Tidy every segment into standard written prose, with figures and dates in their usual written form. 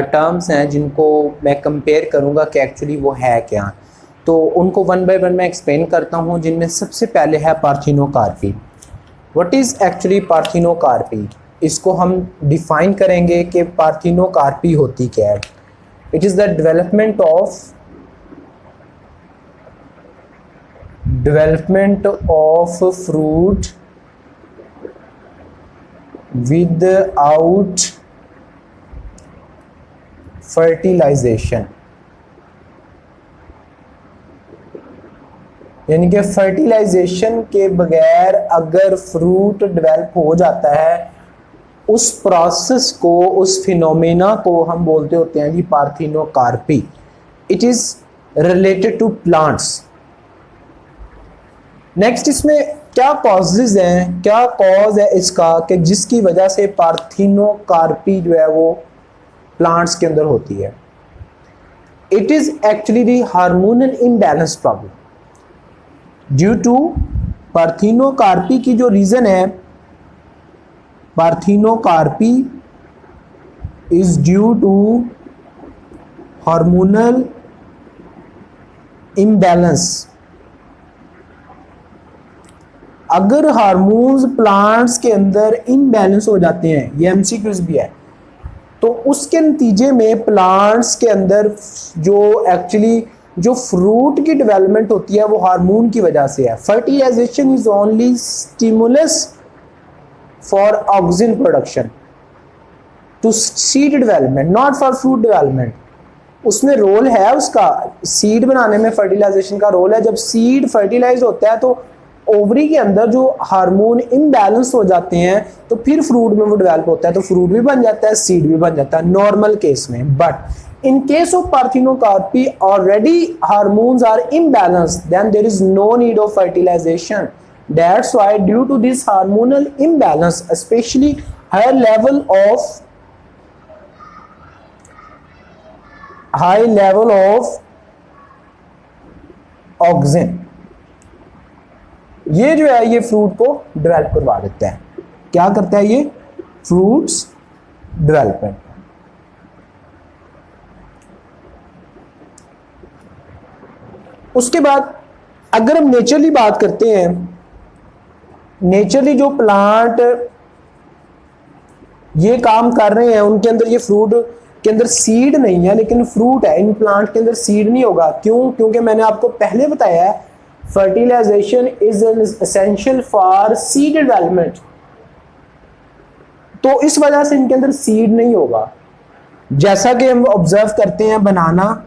Terms हैं जिनको मैं कंपेयर करूंगा कि एक्चुअली वो है क्या, तो उनको वन बाय वन मैं एक्सप्लेन करता हूं, जिनमें सबसे पहले है parthenocarpy. What is actually parthenocarpy? इसको हम डिफाइन करेंगे कि पार्थिनोकार्पी होती क्या है। It is the development of fruit without fertilization, यानी कि फर्टिलाइजेशन के बगैर अगर फ्रूट डेवलप हो जाता है, उस प्रोसेस को, उस फिनोमेना को हम बोलते होते हैं जी parthenocarpy. It is related to plants. Next, इसमें क्या कॉजेज हैं, क्या कॉज है इसका कि जिसकी वजह से पार्थिनोकार्पी जो है वो प्लांट्स के अंदर होती है। It is actually the hormonal imbalance problem. Due to parthenocarpy की जो रीजन है, parthenocarpy is due to hormonal imbalance. अगर हार्मोन्स प्लांट्स के अंदर इम्बैलेंस हो जाते हैं, ये एमसीक्यूज भी है, तो उसके नतीजे में प्लांट्स के अंदर जो फ्रूट की डेवलपमेंट होती है वो हार्मोन की वजह से है। Fertilization is only stimulus for oxygen production to seed development, not for fruit development. उसमें रोल है उसका, सीड बनाने में फर्टिलाइजेशन का रोल है। जब सीड फर्टिलाइज होता है तो ओवरी के अंदर जो हार्मोन इम्बैलेंस हो जाते हैं, तो फिर फ्रूट में वो डेवलप होता है, तो फ्रूट भी बन जाता है, सीड भी बन जाता है नॉर्मल केस में। But in case of parthenocarpy already hormones are imbalanced, then there is no need of fertilization. That's why due to this hormonal imbalance, specially high level of oxygen, ये जो है ये fruit को develop करवा देता है। क्या करता है ये? Fruits development. उसके बाद अगर हम नेचुरली बात करते हैं, नेचुरली जो प्लांट ये काम कर रहे हैं उनके अंदर, ये फ्रूट के अंदर सीड नहीं है लेकिन फ्रूट है। इन प्लांट के अंदर सीड नहीं होगा। क्यों? क्योंकि मैंने आपको पहले बताया है fertilization is essential for seed development, तो इस वजह से इनके अंदर सीड नहीं होगा। जैसा कि हम ऑब्जर्व करते हैं बनाना,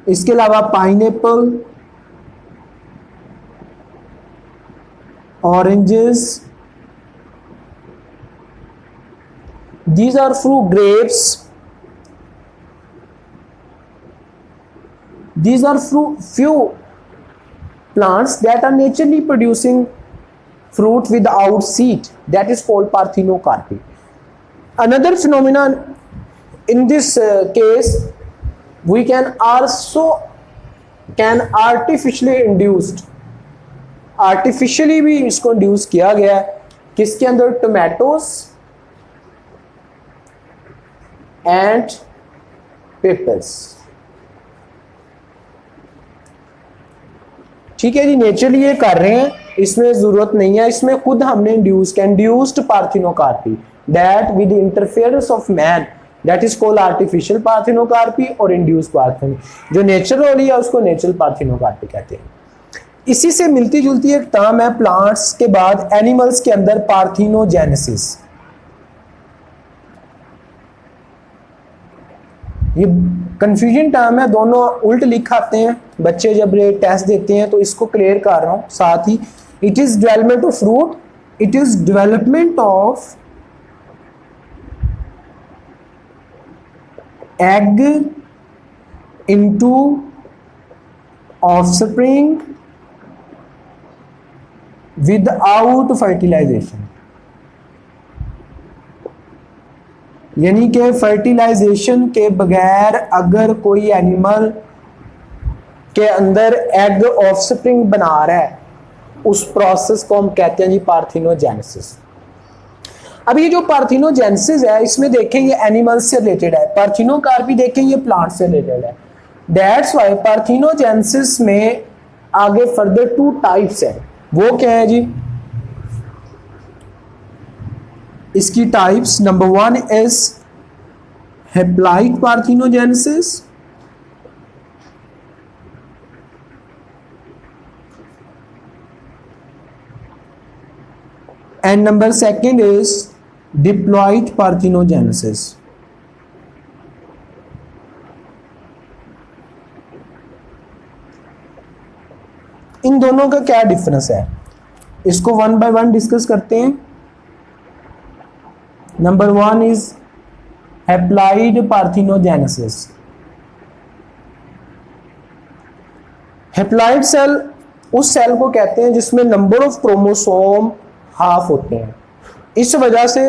इसके अलावा pineapple, oranges, these are fruit, grapes, these are few plants that are naturally producing fruit without seed, that is called parthenocarpy. Another phenomenon in this case, we can artificially भी इसको इंड्यूस किया गया है। किसके अंदर? Tomatoes and papers. ठीक है जी, naturally ये कर रहे हैं, इसमें जरूरत नहीं है, इसमें खुद हमने induced parthenocarpy, that with interference of man, that is called artificial parthenocarpy और इंड्यूस्ड पार्थिनो। जो नेचुरल हो रही है उसको नेचुरल पार्थिनोकार्पी कहते हैं। इसी से मिलती जुलती एक टर्म है प्लांट्स के बाद एनिमल्स के अंदर, पार्थिनोजेनेसिस। ये कंफ्यूजन टर्म है, दोनों उल्ट लिख आते हैं बच्चे जब ये टेस्ट देते हैं, तो इसको क्लियर कर रहा हूं साथ ही। It is development of fruit, it is development of egg into offspring without fertilization, यानी कि फर्टिलाइजेशन के बगैर अगर कोई एनिमल के अंदर एग ऑफस्प्रिंग बना रहा है, उस प्रोसेस को हम कहते हैं जी पार्थिनोजेनेसिस। अब ये जो पार्थिनोजेनेसिस है इसमें देखें ये एनिमल्स से रिलेटेड है, पार्थिनोकार्पी देखें ये प्लांट से रिलेटेड है। दैट्स वाई पार्थिनोजेनेसिस में आगे फर्दर 2 टाइप्स है। वो क्या है जी? इसकी types, number 1 is haploid parthenogenesis, and number 2 is diploid parthenogenesis। इन दोनों का क्या डिफरेंस है, इसको 1 बाय 1 डिस्कस करते हैं। Number 1 is haploid parthenogenesis. Haploid cell उस सेल को कहते हैं जिसमें नंबर ऑफ क्रोमोसोम हाफ होते हैं। इस वजह से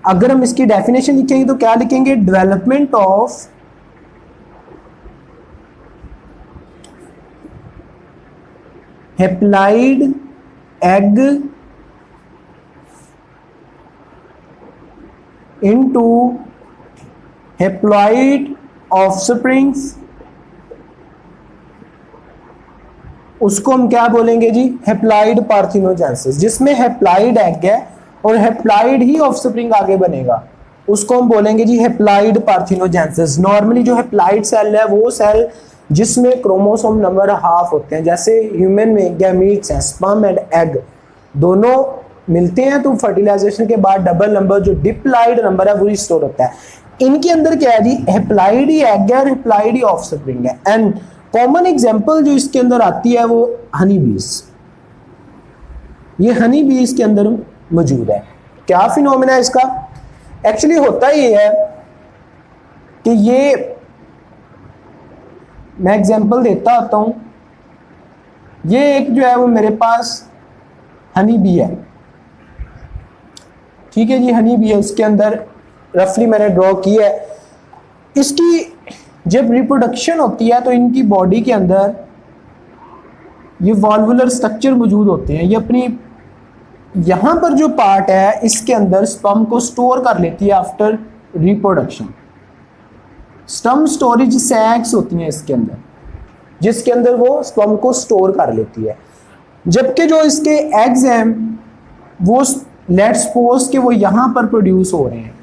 अगर हम इसकी डेफिनेशन लिखेंगे तो क्या लिखेंगे? Development of haploid egg into haploid offsprings, उसको हम क्या बोलेंगे जी? Haploid parthenogenesis. जिसमें हैप्लॉइड एग है और हैप्लॉइड ही ऑफस्प्रिंग आगे बनेगा, उसको हम बोलेंगे जी हैप्लॉइड पार्थिनोजेनेसिस। नॉर्मली जो हैप्लॉइड सेल है वो सेल जिसमें क्रोमोसोम नंबर हाफ होते हैं, जैसे ह्यूमन में गैमीट्स हैं, स्पर्म एंड एग दोनों मिलते हैं तो फर्टिलाइजेशन के बाद डबल नंबर जो डिप्लॉइड नंबर है वो स्टोर होता है। इनके अंदर क्या है जी? हैप्लॉइड ही एग है और हैप्लॉइड ही ऑफस्प्रिंग है। एंड कॉमन एग्जांपल जो इसके अंदर आती है वो हनी बीज, ये हनी बीज के अंदर मौजूद है। क्या फिनोमेना है इसका? एक्चुअली होता ये है कि ये मैं एग्जांपल देता होता हूं। ये एक जो है वो मेरे पास हनी बी है, ठीक है जी, हनी बी है। इसके अंदर रफली मैंने ड्रॉ की है। इसकी जब रिप्रोडक्शन होती है तो इनकी बॉडी के अंदर ये वॉल्वुलर स्ट्रक्चर मौजूद होते हैं। ये अपनी यहाँ पर जो पार्ट है इसके अंदर स्पर्म को स्टोर कर लेती है आफ्टर रिप्रोडक्शन। स्पर्म स्टोरेज सैक्स होती हैं इसके अंदर, जिसके अंदर वो स्पर्म को स्टोर कर लेती है। जबकि जो इसके एग्स हैं वो लेट्स सपोज कि वो यहाँ पर प्रोड्यूस हो रहे हैं,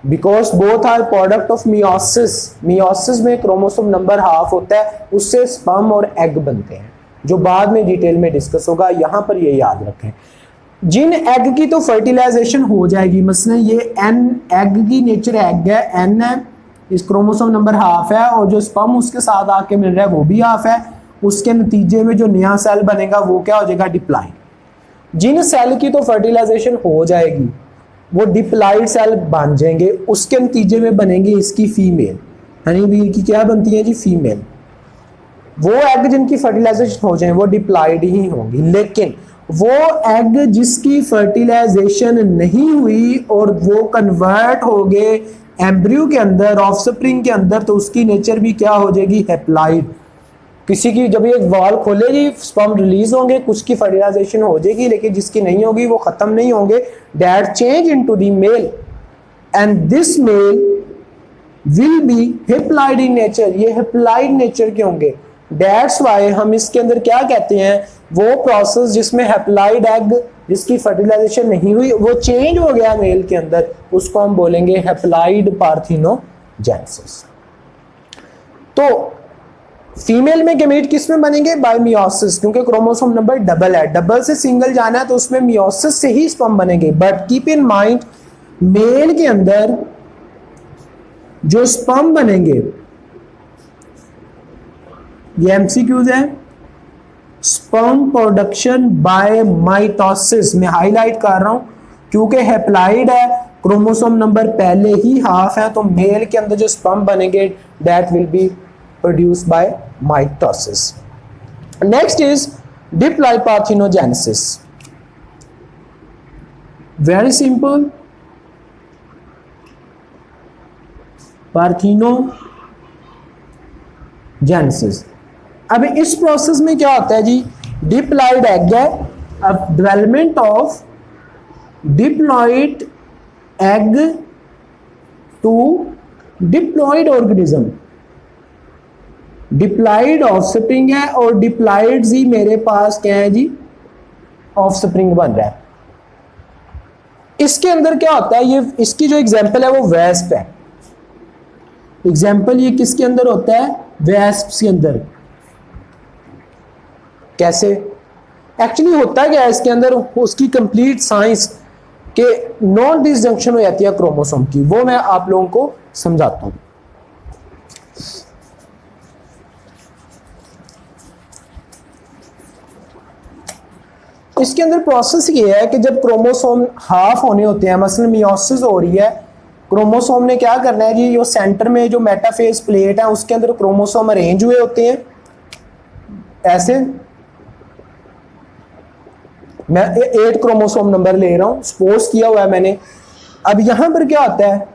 because both are product of meiosis. Meiosis में क्रोमोसोम नंबर हाफ होता है, उससे स्पर्म और एग बनते हैं, जो बाद में डिटेल में डिस्कस होगा। यहां पर ये याद रखें, जिन एग की तो फर्टिलाइजेशन हो जाएगी, मसलन ये एन एग की नेचर एग है, एन है, इस क्रोमोसोम नंबर हाफ है और जो स्पर्म उसके साथ आके मिल रहा है वो भी हाफ है। उसके नतीजे में जो नया सेल बनेगा वो क्या हो जाएगा? डिप्लॉइड। जिन सेल की तो फर्टिलाइजेशन हो जाएगी वो डिप्लॉइड सेल बन जाएंगे, उसके नतीजे में बनेंगे इसकी फीमेल। हनी बी की क्या बनती है जी? फीमेल। वो एग जिनकी फर्टिलाइजेशन हो जाए वो डिप्लॉइड ही होंगी। लेकिन वो एग जिसकी फर्टिलाइजेशन नहीं हुई और वो कन्वर्ट हो गए एम्ब्रियो के अंदर, ऑफस्प्रिंग के अंदर, तो उसकी नेचर भी क्या हो जाएगी? हैप्लॉइड। किसी की जब ये वाल खोलेगी स्पर्म रिलीज होंगे, कुछ की फर्टिलाइजेशन हो जाएगी, लेकिन जिसकी नहीं होगी वो खत्म नहीं होंगे। That change into the male and this male will be haploid in nature. ये हैप्लॉइड नेचर के होंगे। दैट्स वाई हम इसके अंदर क्या कहते हैं, वो प्रोसेस जिसमें हैप्लॉइड एग जिसकी फर्टिलाइजेशन नहीं हुई वो चेंज हो गया मेल के अंदर, उसको हम बोलेंगे हैप्लॉइड पार्थिनोजेनेसिस। तो फीमेल में गैमेट किस में बनेंगे? बाय मियोसिस, क्योंकि क्रोमोसोम नंबर डबल है। डबल से सिंगल जाना है तो उसमें मियोसिस से ही स्पर्म बनेंगे। But keep in mind, male के अंदर जो स्पर्म बनेंगे, ये एमसीक्यूज है, स्पर्म प्रोडक्शन बाय माइटोसिस। मैं हाईलाइट कर रहा हूं क्योंकि हैप्लॉइड है, क्रोमोसोम नंबर पहले ही हाफ है, तो मेल के अंदर जो स्पर्म बनेंगे that will be produced by mitosis. Next is diploid parthenogenesis. Very simple. Parthenogenesis. अब इस प्रोसेस में क्या होता है जी? डिप्लॉइड एग है, अब development of diploid egg to diploid organism. Diploid offspring है और डिप्लॉइड ही मेरे पास क्या है जी, ऑफस्प्रिंग बन रहा है। इसके अंदर क्या होता है, ये इसकी जो एग्जांपल है वो वेस्प है। एग्जांपल ये किसके अंदर होता है, वेस्प के अंदर। कैसे एक्चुअली होता क्या है इसके अंदर, उसकी कंप्लीट साइंस के नॉन डिसजंक्शन हो जाती है क्रोमोसोम की, वो मैं आप लोगों को समझाता हूं। इसके अंदर प्रोसेस ये है कि जब क्रोमोसोम हाफ होने होते हैं, मसलन मियोसिस हो रही है, क्रोमोसोम ने क्या करना है जी, जो सेंटर में जो मेटाफेज प्लेट है उसके अंदर क्रोमोसोम अरेंज हुए होते हैं ऐसे। मैं 8 क्रोमोसोम नंबर ले रहा हूं, सपोज किया हुआ है मैंने। अब यहां पर क्या होता है,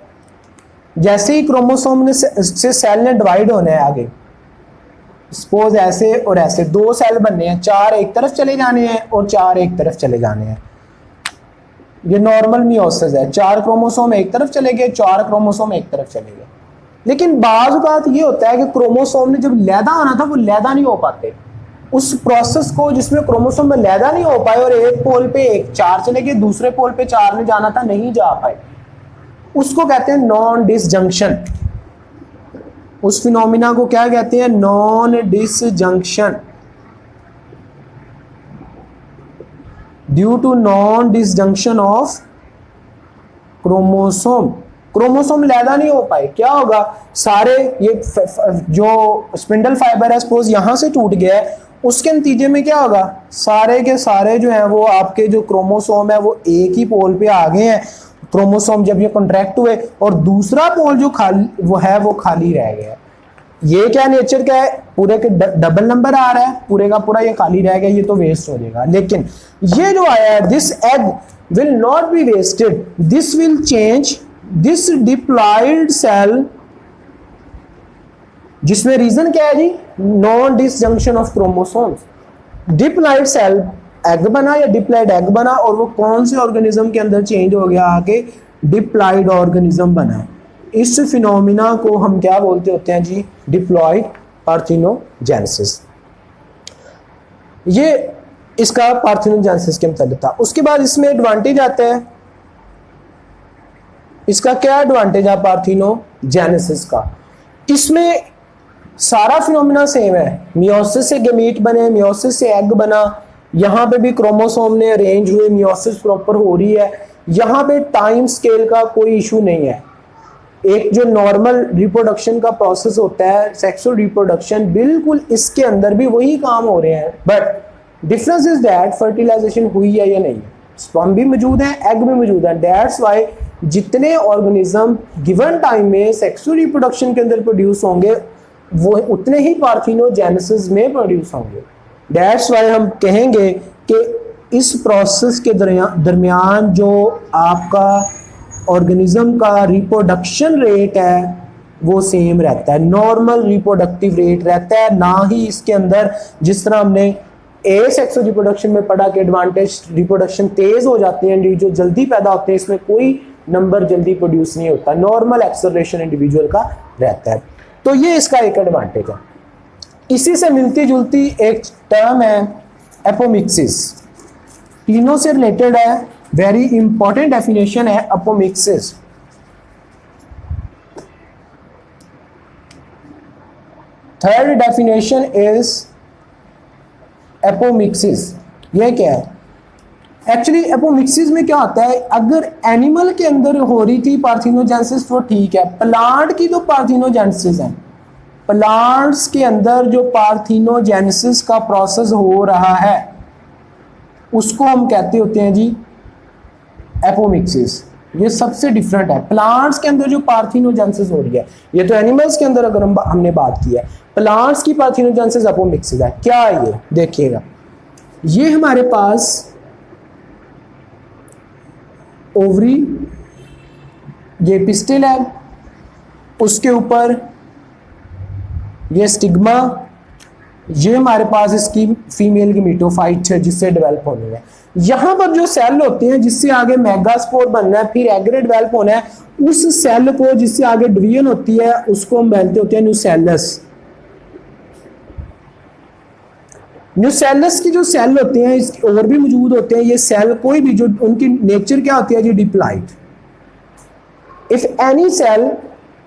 जैसे ही क्रोमोसोम ने से सेल ने डिवाइड होना है आगे, सपोज ऐसे और ऐसे 2 सेल बनने हैं, 4 एक तरफ चले जाने हैं और 4 एक तरफ चले जाने हैं। ये नॉर्मल मियोसिस है, 4 क्रोमोसोम एक तरफ चले गए, 4 क्रोमोसोम एक तरफ चले गए। लेकिन बाज बात ये होता है कि क्रोमोसोम ने जब लैदा आना था वो लैदा नहीं हो पाते। उस प्रोसेस को जिसमें क्रोमोसोम में लैदा नहीं हो पाए और एक पोल पे 4 चले गए, दूसरे पोल पे 4 ने जाना था, नहीं जा पाए, उसको कहते हैं नॉन डिसजंक्शन। उस फिनोमिना को क्या कहते हैं, non disjunction. Due to non disjunction of chromosome, chromosome लैदा नहीं हो पाए, क्या होगा, सारे ये जो स्पिंडल फाइबर है सपोज यहां से टूट गया है, उसके नतीजे में क्या होगा, सारे के सारे जो हैं वो आपके जो क्रोमोसोम है वो एक ही पोल पे आ गए हैं। क्रोमोसोम जब ये कॉन्ट्रैक्ट हुए और दूसरा पोल जो खाली वो है वो खाली रह गया। ये क्या नेचर का है, पूरे के डबल नंबर आ रहा है, पूरे का पूरा ये खाली रह गया, ये तो वेस्ट हो जाएगा। लेकिन ये जो आया है, this egg will not be wasted, this will change this diploid cell, जिसमें रीजन क्या है जी, non disjunction of chromosomes. Diploid cell egg बना या डिप्लॉइड एग बना, और वो कौन से ऑर्गेनिज्म के अंदर चेंज हो गया, आके डिप्लॉइड ऑर्गेनिज्म बना। इस फिनोमिना को हम क्या बोलते होते हैं जी, डिप्लॉइड पार्थिनोजेनेसिस। ये इसका पार्थिनोजेनेसिस के मतलब था। उसके बाद इसमें एडवांटेज आता है, इसका क्या एडवांटेज है पार्थिनोजेनेसिस का, इसमें सारा फिनोमिना सेम है। मियोसिस से गमीट बने, मियोसिस से एग बना, यहां पे भी क्रोमोसोम ने अरेंज हुए, मियोसिस प्रॉपर हो रही है, यहां पे टाइम स्केल का कोई इशू नहीं है। एक जो नॉर्मल रिप्रोडक्शन का प्रोसेस होता है, सेक्सुअल रिप्रोडक्शन, बिल्कुल इसके अंदर भी वही काम हो रहे हैं, but difference is that fertilization हुई है या नहीं, स्पर्म भी मौजूद है, एग भी मौजूद है। दैट्स वाई जितने ऑर्गेनिज्म गिवन टाइम में सेक्सुअल रिप्रोडक्शन के अंदर प्रोड्यूस होंगे वो उतने ही पार्थिनोजेनेसिस में प्रोड्यूस होंगे। दैट्स वाई हम कहेंगे कि इस प्रोसेस के दरमियान जो आपका ऑर्गेनिज्म का रिप्रोडक्शन रेट है वो सेम रहता है, नॉर्मल रिप्रोडक्टिव रेट रहता है। ना ही इसके अंदर जिस तरह हमने ए सेक्सुअल रिप्रोडक्शन में पढ़ा कि एडवांटेज रिप्रोडक्शन तेज हो जाते हैं, इंडिविजुअल जल्दी पैदा होते हैं, इसमें कोई नंबर जल्दी प्रोड्यूस नहीं होता, नॉर्मल एक्सेलरेशन इंडिविजुअल का रहता है। तो ये इसका एक एडवांटेज है। इसी से मिलती जुलती एक टर्म है एपोमिक्सिस, तीनों से रिलेटेड है, वेरी इंपॉर्टेंट डेफिनेशन है apomixis. Third definition is apomixis. ये क्या है, एक्चुअली एपोमिक्सिस में क्या होता है, अगर एनिमल के अंदर हो रही थी पार्थिनोजेनेसिस तो ठीक है, प्लांट की जो पार्थिनोजेनेसिस है, प्लांट्स के अंदर जो पार्थिनोजेनेसिस का प्रोसेस हो रहा है उसको हम कहते होते हैं जी एपोमिक्सिस। ये सबसे डिफरेंट है। प्लांट्स के अंदर जो पार्थिनोजेनेसिस हो रही है, ये तो एनिमल्स के अंदर अगर हमने बात की है, प्लांट्स की पार्थिनोजेनेसिस एपोमिक्सिस है। क्या है ये, देखिएगा, ये हमारे पास ओवरी, ये पिस्टिल है, उसके ऊपर ये स्टिग्मा, ये हमारे पास इसकी फीमेल गमीटोफाइट है जिससे डेवलप होनी है। यहाँ पर जो सेल होते हैं जिससे आगे मेगास्पोर बनना है, फिर एग्रे डेवलप होना है, उस सेल को जिससे आगे डिवीजन होती है उसको हम बोलते होते हैं न्यूसेलस। न्यूसेलस की जो सेल होते हैं इसके और भी मौजूद होते हैं। ये सेल कोई भी जो उनकी नेचर क्या होती है जी, diploid. If any cell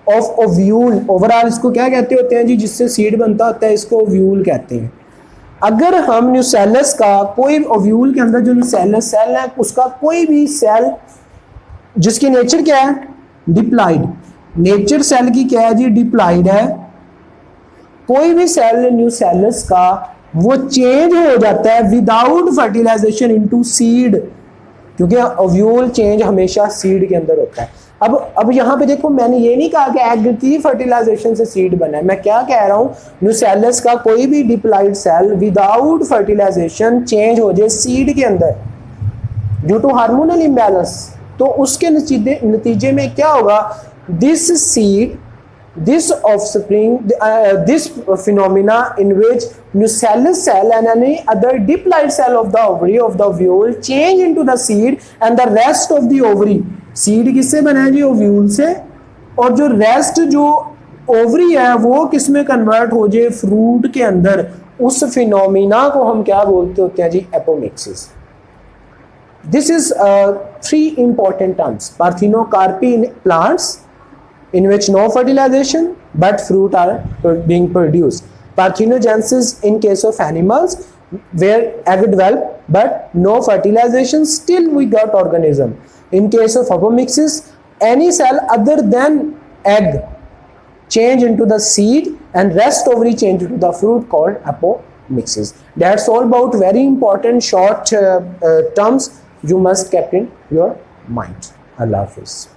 of ovule, overall इसको क्या कहते होते हैं जी, जिससे सीड बनता होता है, इसको ओव्यूल कहते हैं। अगर हम न्यूसेलस का कोई ओव्यूल के अंदर जो न्यूसेलस सेल है उसका कोई भी सेल जिसकी नेचर क्या है, डिप्लॉइड, नेचर सेल की क्या है जी, डिप्लॉइड है, कोई भी सेल न्यूसेलस का वो चेंज हो जाता है विदाउट फर्टिलाइजेशन इनटू सीड, क्योंकि ओव्यूल चेंज हमेशा सीड के अंदर होता है। अब यहाँ पे देखो, मैंने ये नहीं कहा कि एग की फर्टिलाइजेशन से सीड बना है, मैं क्या कह रहा हूँ, न्यूसेलस का कोई भी diploid cell without fertilization change हो जाए सीड के अंदर ड्यू टू हार्मोनल इम्बैलेंस, तो उसके नतीजे में क्या होगा, this seed, this offspring, this phenomena in which nucellus cell and any other diploid cell of the ovary of the ovule change into the seed and the rest of the ovary, seed किससे बना है जी, ovule से, और जो rest जो ovary है वो किस में कन्वर्ट हो जाए, फ्रूट के अंदर, उस फिनोमिना को हम क्या बोलते होते हैं जी, apomixis. This is three important terms. Parthenocarpy in plants in which no fertilization but fruit are being produced. Parthenogenesis in case of animals where egg develop but no fertilization, still we got organism. In case of apomixis, any cell other than egg change into the seed and rest ovary change into the fruit called apomixis. That's all about very important short terms you must keep in your mind. Allah Hafiz.